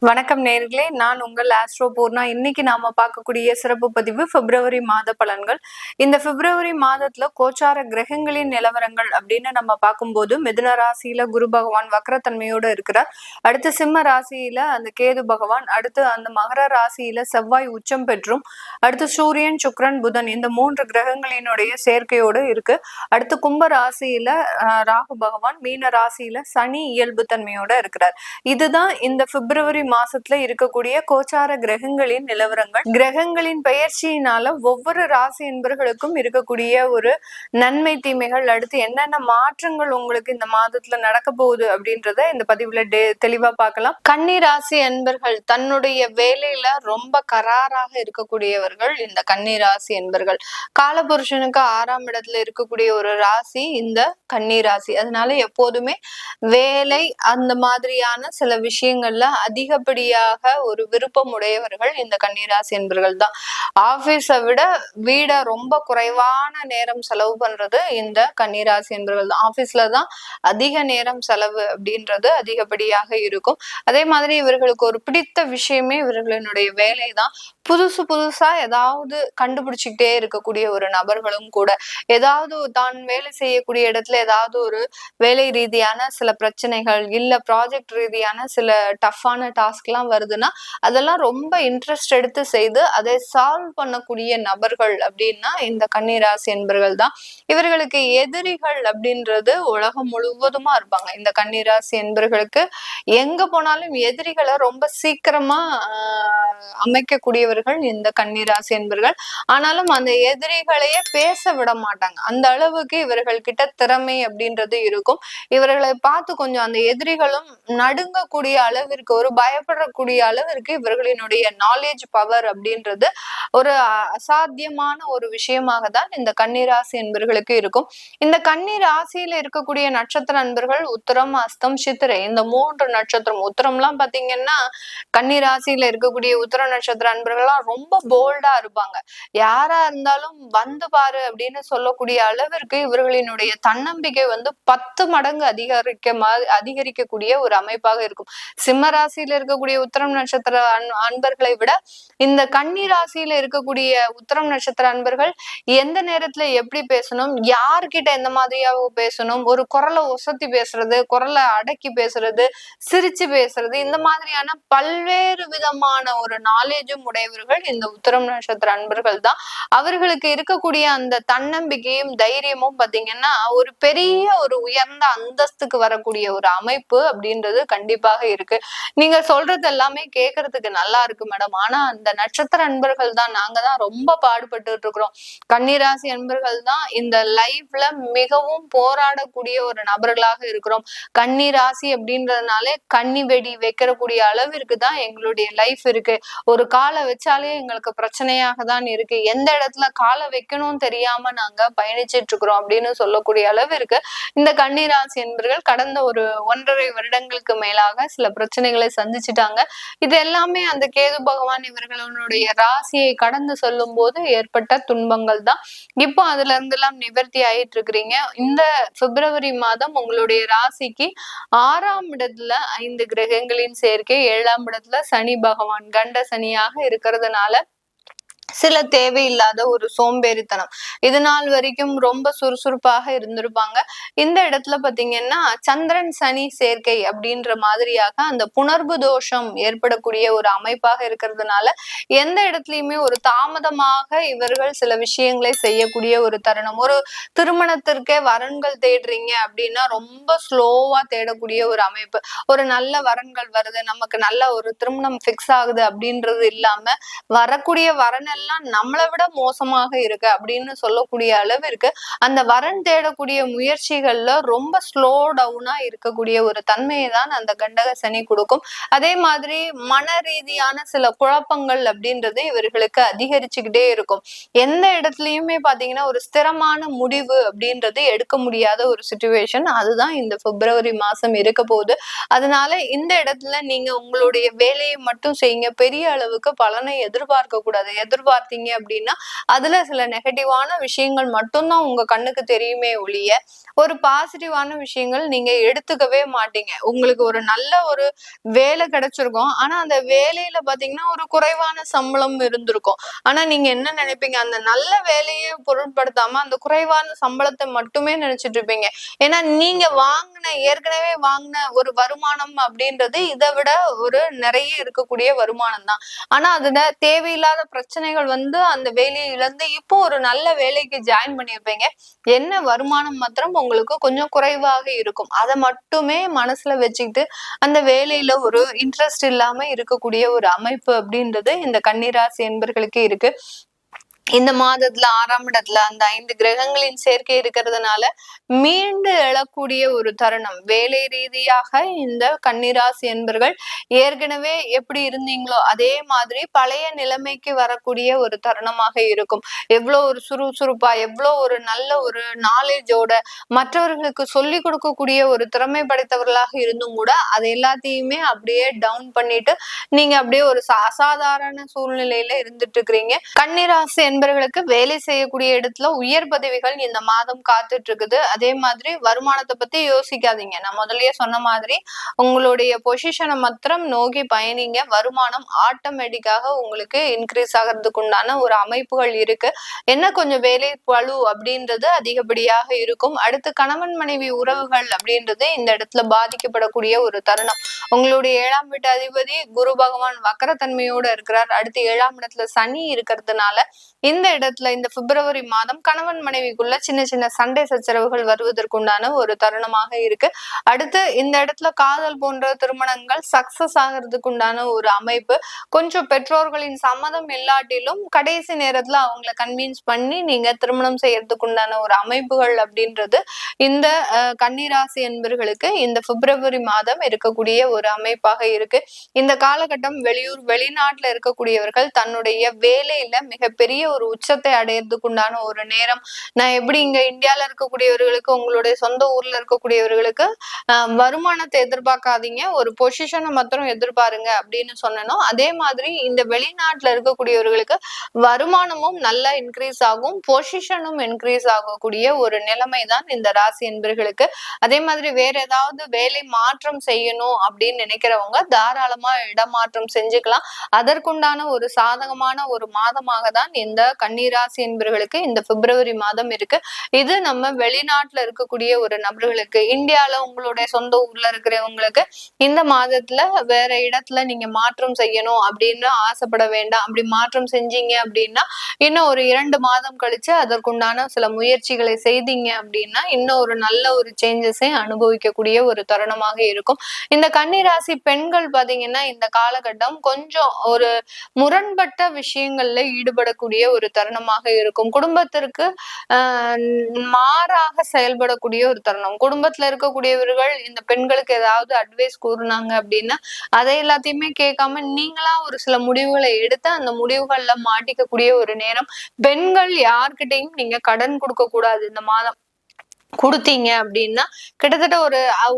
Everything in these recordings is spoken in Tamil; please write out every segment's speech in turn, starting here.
வணக்கம் நேர்களே, நான் உங்கள் ஆஸ்ட்ரோ பூர்ணா. இன்னைக்கு நாம பார்க்கக்கூடிய சிறப்பு பதிவு பிப்ரவரி மாத பலன்கள். இந்த பிப்ரவரி மாதத்துல கோச்சார கிரகங்களின் நிலவரங்கள் அப்படின்னு நம்ம பார்க்கும்போது மிதுன ராசியில குரு பகவான் வக்ரத்தன்மையோட இருக்கிறார். அடுத்து சிம்ம ராசியில அந்த கேது பகவான், அடுத்து அந்த மகர ராசியில செவ்வாய் உச்சம் பெற்றும், அடுத்து சூரியன் சுக்கிரன் புதன் இந்த 3 கிரகங்களினுடைய சேர்க்கையோடு இருக்கு. அடுத்து கும்ப ராசியில ராகு பகவான், மீன ராசியில சனி இயல்பு தன்மையோட இருக்கிறார். இதுதான் இந்த பிப்ரவரி மாசத்துல இருக்கக்கூடிய கோச்சார கிரகங்களின் நிலவரங்கள். கிரகங்களின் பெயர்ச்சியினால ஒவ்வொரு ராசி என்பர்களுக்கும் இருக்கக்கூடிய ஒரு நன்மை தீமைகள், அடுத்து என்னென்ன மாற்றங்கள் உங்களுக்கு இந்த மாதத்துல நடக்க போகுது அப்படின்றத இந்த பதிவுல தெளிவா பார்க்கலாம். கன்னி ராசி என்பர்கள் தன்னுடைய வேலையில ரொம்ப கராராக இருக்கக்கூடியவர்கள் இந்த கன்னி ராசி என்பர்கள். காலபுருஷனுக்கு 6ஆம் இடத்துல இருக்கக்கூடிய ஒரு ராசி இந்த கன்னி ராசி. அதனால எப்போதுமே வேலை அந்த மாதிரியான சில விஷயங்கள்ல அதிகப்படியாக ஒரு விருப்பம் உடையவர்கள் இந்த கன்னிராசி என்பர்கள் தான். ஆபீஸை விட வீட ரொம்ப குறைவான நேரம் செலவு பண்றது இந்த கன்னிராசி என்பர்கள் தான். ஆபீஸ்ல தான் அதிக நேரம் செலவு அப்படின்றது அதிகப்படியாக இருக்கும். அதே மாதிரி இவர்களுக்கு ஒரு பிடித்த விஷயமே இவர்களினுடைய வேலை தான். புதுசா ஏதாவது கண்டுபிடிச்சுக்கிட்டே இருக்கக்கூடிய ஒரு நபர்களும் கூட. ஏதாவது தான் வேலை செய்யக்கூடிய இடத்துல ஏதாவது ஒரு வேலை ரீதியான சில பிரச்சனைகள் இல்ல ப்ராஜெக்ட் ரீதியான சில டஃப்பான டாஸ்க் எல்லாம் வருதுன்னா அதெல்லாம் ரொம்ப இன்ட்ரெஸ்ட் எடுத்து செய்து அதை சால்வ் பண்ணக்கூடிய நபர்கள் அப்படின்னா இந்த கன்னிராசி என்பர்கள் தான். இவர்களுக்கு எதிரிகள் அப்படின்றது உலகம் முழுவதுமா இருப்பாங்க. இந்த கன்னிராசி என்பர்களுக்கு எங்க போனாலும் எதிரிகளை ரொம்ப சீக்கிரமா அமைக்கக்கூடியவர்கள் இந்த கன்னிராசி என்பர்கள். ஆனாலும் அந்த எதிரிகளையே பேச விட மாட்டாங்க. அந்த அளவுக்கு இவர்கள் கிட்ட திறமை அப்படின்றது இருக்கும். இவர்களை பார்த்து கொஞ்சம் அந்த எதிரிகளும் நடுங்கக்கூடிய அளவிற்கு, ஒரு பயப்படக்கூடிய அளவிற்கு இவர்களினுடைய நாலேஜ் பவர் அப்படின்றது ஒரு அசாத்தியமான ஒரு விஷயமாக தான் இந்த கன்னிராசி என்பர்களுக்கு இருக்கும். இந்த கன்னி ராசியில இருக்கக்கூடிய நட்சத்திர அன்பர்கள் உத்திரம், அஸ்தம், சித்திரை இந்த 3 நட்சத்திரம். உத்திரம்லாம் பாத்தீங்கன்னா கன்னி ராசியில இருக்கக்கூடிய உத்திர நட்சத்திர அன்பர்கள்லாம் ரொம்ப போல்டா இருப்பாங்க. யாரா இருந்தாலும் வந்து பாரு அப்படின்னு சொல்லக்கூடிய அளவிற்கு இவர்களினுடைய தன்னம்பிக்கை 10 மடங்கு அதிகரிக்கக்கூடிய ஒரு அமைப்பாக இருக்கும். சிம்ம ராசியில இருக்கக்கூடிய உத்திரம் நட்சத்திர அன்பர்களை விட இந்த கன்னி ராசியில இருக்கக்கூடிய உத்திரம் நட்சத்திர அன்பர்கள் எந்த நேரத்துல எப்படி பேசணும், யார்கிட்ட எந்த மாதிரியாக பேசணும், ஒரு குரலை ஒசத்தி பேசுறது, குரலை அடக்கி பேசுறது, சிரிச்சு பேசுறது, இந்த மாதிரியான பல்வேறு விதமான ஒரு நாலேஜும் உடையவர்கள் இந்த உத்திரம் நட்சத்திர அன்பர்கள் தான். அவர்களுக்கு இருக்கக்கூடிய அந்த தன்னம்பிக்கையும் தைரியமும் பாத்தீங்கன்னா ஒரு பெரிய ஒரு உயர்ந்த அந்தஸ்துக்கு வரக்கூடிய ஒரு அமைப்பு அப்படின்றது கண்டிப்பாக இருக்கு. நீங்க சொல்றது எல்லாமே கேட்கறதுக்கு நல்லா இருக்கு மேடம். ஆனா அந்த நட்சத்திர அன்பர்கள் தான், நாங்க தான் ரொம்ப பாடுபட்டு இருக்கிறோம். கன்னிராசி அன்பர்கள் தான் இந்த லைஃப்ல மிகவும் போராடக்கூடிய ஒரு நபர்களாக இருக்கிறோம். கன்னி ராசி அப்படின்றதுனாலே கன்னி வெடி வைக்கக்கூடிய அளவிற்கு தான் எங்களுடைய லைஃப் இருக்கு. ஒரு காலை வச்சாலே எங்களுக்கு பிரச்சனையாக தான் இருக்கு. எந்த இடத்துல காலை வைக்கணும்னு தெரியாம நாங்க பயணிச்சிட்டு இருக்கிறோம் அப்படின்னு சொல்லக்கூடிய அளவிற்கு இந்த கன்னிராசி என்பர்கள் கடந்த ஒரு 1.5 வருடங்களுக்கு மேலாக சில பிரச்சனைகளை சந்திச்சுட்டாங்க. இது எல்லாமே அந்த கேது பகவான் இவர்களுடைய ராசியை கடந்து சொல்லும் போது ஏற்பட்ட துன்பங்கள் தான். இப்போ அதுல இருந்து எல்லாம் நிவர்த்தி ஆயிட்டு இருக்கிறீங்க. இந்த பிப்ரவரி மாதம் உங்களுடைய ராசிக்கு 6ஆம் இடத்துல 5 கிரகங்களின் சேர்க்கை, 7ஆம் இடத்துல சனி பகவான் கண்ட சனியாக இருக்கிறதுனால சில தேவையில்லாத ஒரு சோம்பேறித்தனம், இது நாள் வரைக்கும் ரொம்ப சுறுசுறுப்பாக இருந்திருப்பாங்க. இந்த இடத்துல பாத்தீங்கன்னா சந்திரன் சனி சேர்க்கை அப்படின்ற மாதிரியாக அந்த புணர்வு தோஷம் ஏற்படக்கூடிய ஒரு அமைப்பாக இருக்கிறதுனால எந்த இடத்துலயுமே ஒரு தாமதமாக இவர்கள் சில விஷயங்களை செய்யக்கூடிய ஒரு தருணம். ஒரு திருமணத்திற்கே வரன்கள் தேடுறீங்க அப்படின்னா ரொம்ப ஸ்லோவா தேடக்கூடிய ஒரு அமைப்பு. ஒரு நல்ல வரன்கள் வருது, நமக்கு நல்ல ஒரு திருமணம் பிக்ஸ் ஆகுது அப்படின்றது இல்லாம வரக்கூடிய வரன் எல்லாம் நம்மளை விட மோசமாக இருக்கு அப்படின்னு சொல்லக்கூடிய அளவிற்கு அந்த வரன் தேடக்கூடிய முயற்சிகள்ல ரொம்ப ஸ்லோ டவுனா இருக்கக்கூடிய ஒரு தன்மையை தான் அந்த கண்டக சனி கொடுக்கும். அதே மாதிரி மன ரீதியான சில குழப்பங்கள் அப்படின்றது இவர்களுக்கு அதிகரிச்சுக்கிட்டே இருக்கும். எந்த இடத்துலயுமே பாத்தீங்கன்னா ஒரு ஸ்திரமான முடிவு அப்படின்றது எடுக்க முடியாத ஒரு சிச்சுவேஷன். அதுதான் இந்த பிப்ரவரி மாசம் இருக்க போகுது. அதனால இந்த இடத்துல நீங்க உங்களுடைய வேலையை மட்டும் செய்யுங்க. பெரிய அளவுக்கு பலனை எதிர்பார்க்க கூடாது. பார்த்தீங்க அப்படின்னா அதுல சில நெகட்டிவான விஷயங்கள் மட்டும்தான் உங்க கண்ணுக்கு தெரியுமே ஒழிய ஒரு பாசிட்டிவான விஷயங்கள் நீங்க எடுத்துக்கவே மாட்டீங்க. உங்களுக்கு ஒரு நல்ல ஒரு வேலை கிடைச்சிருக்கும். ஆனா அந்த வேலையில பாத்தீங்கன்னா ஒரு குறைவான சம்பளம் இருந்திருக்கும். ஆனா நீங்க என்ன நினைப்பீங்க, அந்த நல்ல வேலையை பொருட்படுத்தாம அந்த குறைவான சம்பளத்தை மட்டுமே நினைச்சிட்டு இருப்பீங்க. ஏன்னா நீங்க ஏற்கனவே வாங்கின ஒரு வருமானம் அப்படின்றது இதை விட ஒரு நிறைய இருக்கக்கூடிய வருமானம் தான். ஆனா அதுல தேவையில்லாத பிரச்சனைகள் வந்து அந்த வேலையை இழந்து இப்போ ஒரு நல்ல வேலைக்கு ஜாயின் பண்ணியிருப்பீங்க. என்ன வருமானம் மாத்திரம் உங்களுக்கு கொஞ்சம் குறைவாக இருக்கும். அதை மட்டுமே மனசுல வச்சுக்கிட்டு அந்த வேலையில ஒரு இன்ட்ரெஸ்ட் இல்லாம இருக்கக்கூடிய ஒரு அமைப்பு அப்படின்றது இந்த கன்னிராசி என்பர்களுக்கு இருக்கு. இந்த மாதத்துல 6ஆம் இடத்துல அந்த 5 கிரகங்களின் சேர்க்கை இருக்கிறதுனால மீண்டு எழக்கூடிய ஒரு தருணம். வேலை ரீதியாக இந்த கன்னிராசி என்பர்கள் ஏற்கனவே எப்படி இருந்தீங்களோ அதே மாதிரி பழைய நிலைமைக்கு வரக்கூடிய ஒரு தருணமாக இருக்கும். எவ்வளவு ஒரு சுறுசுறுப்பா, எவ்வளவு ஒரு நல்ல ஒரு நாலேஜோட மற்றவர்களுக்கு சொல்லி கொடுக்கக்கூடிய ஒரு திறமை படைத்தவர்களாக இருந்தும் கூட அது எல்லாத்தையுமே அப்படியே டவுன் பண்ணிட்டு நீங்க அப்படியே ஒரு அசாதாரண சூழ்நிலையில இருந்துட்டு இருக்கிறீங்க. கன்னிராசி என்பவர்களுக்கு வேலை செய்யக்கூடிய இடத்துல உயர் பதவிகள் இந்த மாதம் காத்துட்டு இருக்குது. அதே மாதிரி வருமானத்தை பத்தி யோசிக்காதீங்க. நான் முதல்லயே சொன்ன மாதிரி உங்களுடைய பொசிஷனை மாத்திரம் நோக்கி பயணிங்க. வருமானம் ஆட்டோமேட்டிக்காக உங்களுக்கு இன்க்ரீஸ் ஆகிறதுக்கு உண்டான ஒரு அமைப்புகள் இருக்கு. என்ன கொஞ்சம் வேலை பளு அப்படின்றது அதிகப்படியாக இருக்கும். அடுத்து கணவன் மனைவி உறவுகள் அப்படின்றது இந்த இடத்துல பாதிக்கப்படக்கூடிய ஒரு தருணம். உங்களுடைய 7ஆம் வீட்டு அதிபதி குரு பகவான் வக்கரத்தன்மையோட இருக்கிறார். அடுத்து 7ஆம் இடத்துல சனி இருக்கிறதுனால இந்த இடத்துல இந்த பிப்ரவரி மாதம் கணவன் மனைவிக்குள்ள சின்ன சின்ன சண்டை சச்சரவுகள் வருவதற்குண்டான ஒரு தருணமாக இருக்கு. அடுத்து இந்த இடத்துல காதல் போன்ற திருமணங்கள் சக்சஸ் ஆகிறதுக்கு உண்டான ஒரு அமைப்பு. கொஞ்சம் பெற்றோர்களின் சம்மதம் இல்லாட்டிலும் கடைசி நேரத்துல அவங்களை கன்வின்ஸ் பண்ணி நீங்க திருமணம் செய்யறதுக்கு உண்டான ஒரு அமைப்புகள் அப்படின்றது இந்த கன்னிராசி என்பர்களுக்கு இந்த பிப்ரவரி மாதம் இருக்கக்கூடிய ஒரு அமைப்பாக இருக்கு. இந்த காலகட்டம் வெளிநாட்டுல இருக்கக்கூடியவர்கள் தன்னுடைய வேலையில மிகப்பெரிய ஒரு உச்சத்தை அடையறதுக்கு உண்டான ஒரு நேரம். நான் எப்படி இங்க இந்தியால இருக்கக்கூடியவர்களுக்கு உங்களுடைய சொந்த ஊர்ல இருக்கக்கூடியவர்களுக்கு வருமானத்தை எதிர்பார்க்காதீங்க, ஒரு பொசிஷனை மாத்திரம் எதிர்பாருங்க அப்படின்னு சொன்னனோ அதே மாதிரி இந்த வெளிநாட்டுல இருக்கக்கூடியவர்களுக்கு வருமானமும் நல்லா இன்க்ரீஸ் ஆகும், பொசிஷனும் இன்க்ரீஸ் ஆகக்கூடிய ஒரு நிலைமை தான் இந்த ராசி என்பர்களுக்கு. அதே மாதிரி வேற ஏதாவது வேலை மாற்றம் செய்யணும் அப்படின்னு நினைக்கிறவங்க தாராளமா இடமாற்றம் செஞ்சுக்கலாம். அதற்குண்டான ஒரு சாதகமான ஒரு மாதமாக தான் இந்த கன்னிராசி என்பவர்களுக்கு இந்த பிப்ரவரி மாதம் இருக்கு. இது நம்ம வெளிநாட்டுல இருக்கக்கூடிய ஒரு நபர்களுக்கு, இந்தியால உங்களுடைய சொந்த ஊர்ல இருக்கிறவங்களுக்கு இந்த மாதத்துல வேற இடத்துல நீங்க மாற்றம் செய்யணும் அப்படின்னு ஆசைப்பட வேண்டாம். அப்படி மாற்றம் செஞ்சீங்க அப்படின்னா இன்னும் ஒரு 2 மாதம் கழிச்சு அதற்குண்டான சில முயற்சிகளை செய்தீங்க அப்படின்னா இன்னும் ஒரு நல்ல ஒரு சேஞ்சஸை அனுபவிக்கக்கூடிய ஒரு தருணமாக இருக்கும். இந்த கன்னிராசி பெண்கள் பாத்தீங்கன்னா இந்த காலகட்டம் கொஞ்சம் ஒரு முரண்பட்ட விஷயங்கள்ல ஈடுபடக்கூடிய ஒரு தருணமாக இருக்கும். குடும்பத்திற்கு மாறாக செயல்படக்கூடிய ஒரு தருணம். குடும்பத்துல இருக்கக்கூடியவர்கள் இந்த பெண்களுக்கு ஏதாவது அட்வைஸ் கூறுனாங்க அப்படின்னா அதை எல்லாத்தையுமே கேட்காம நீங்களா ஒரு சில முடிவுகளை எடுத்து அந்த முடிவுகள்ல மாட்டிக்கக்கூடிய ஒரு நேரம். பெண்கள் யார்கிட்டையும் நீங்க கடன் கொடுக்க கூடாது. இந்த மாதம் கொடுத்தீங்க அப்படின்னா கிட்டத்தட்ட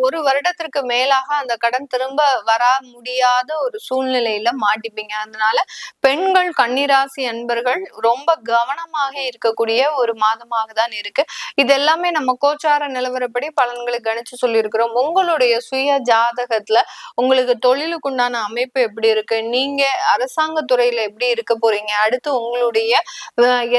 ஒரு வருடத்திற்கு மேலாக அந்த கடன் திரும்ப வர முடியாத ஒரு சூழ்நிலையில மாட்டிப்பீங்க. அதனால பெண்கள் கன்னிராசி அன்பர்கள் ரொம்ப கவனமாக இருக்கக்கூடிய ஒரு மாதமாக தான் இருக்கு. இது எல்லாமே நம்ம கோச்சார நிலவரப்படி பலன்களை கணிச்சு சொல்லியிருக்கிறோம். உங்களுடைய சுய ஜாதகத்துல உங்களுக்கு தொழிலுக்குண்டான அமைப்பு எப்படி இருக்கு, நீங்க அரசாங்க துறையில எப்படி இருக்க போறீங்க, அடுத்து உங்களுடைய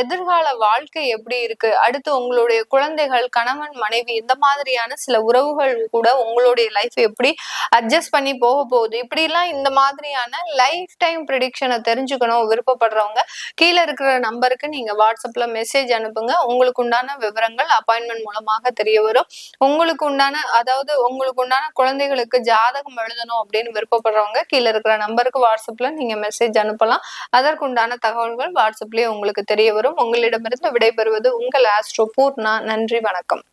எதிர்கால வாழ்க்கை எப்படி இருக்கு, அடுத்து உங்களுடைய குழந்தைகள், கணவன் மனைவி, இந்த மாதிரியான சில உறவுகள் கூட உங்களுடைய லைஃப் எப்படி அட்ஜஸ்ட் பண்ணி போக போகுது, இப்படி எல்லாம் இந்த மாதிரியான லைஃப் டைம் ப்ரெடிக்ஷனை தெரிஞ்சுக்கணும் விருப்பப்படுறவங்க கீழே இருக்கிற நம்பருக்கு நீங்க வாட்ஸ்அப்ல மெசேஜ் அனுப்புங்க. உங்களுக்கு உண்டான விவரங்கள் அப்பாயின்மெண்ட் மூலமாக தெரிய வரும். உங்களுக்கு உண்டான குழந்தைகளுக்கு ஜாதகம் எழுதணும் அப்படின்னு விருப்பப்படுறவங்க கீழே இருக்கிற நம்பருக்கு வாட்ஸ்அப்ல நீங்க மெசேஜ் அனுப்பலாம். அதற்குண்டான தகவல்கள் வாட்ஸ்அப்லயே உங்களுக்கு தெரிய வரும். உங்களிடமிருந்து விடைபெறுவது உங்கள் ஆஸ்ட்ரோ பூர்ணா. நன்றி, வணக்கம்.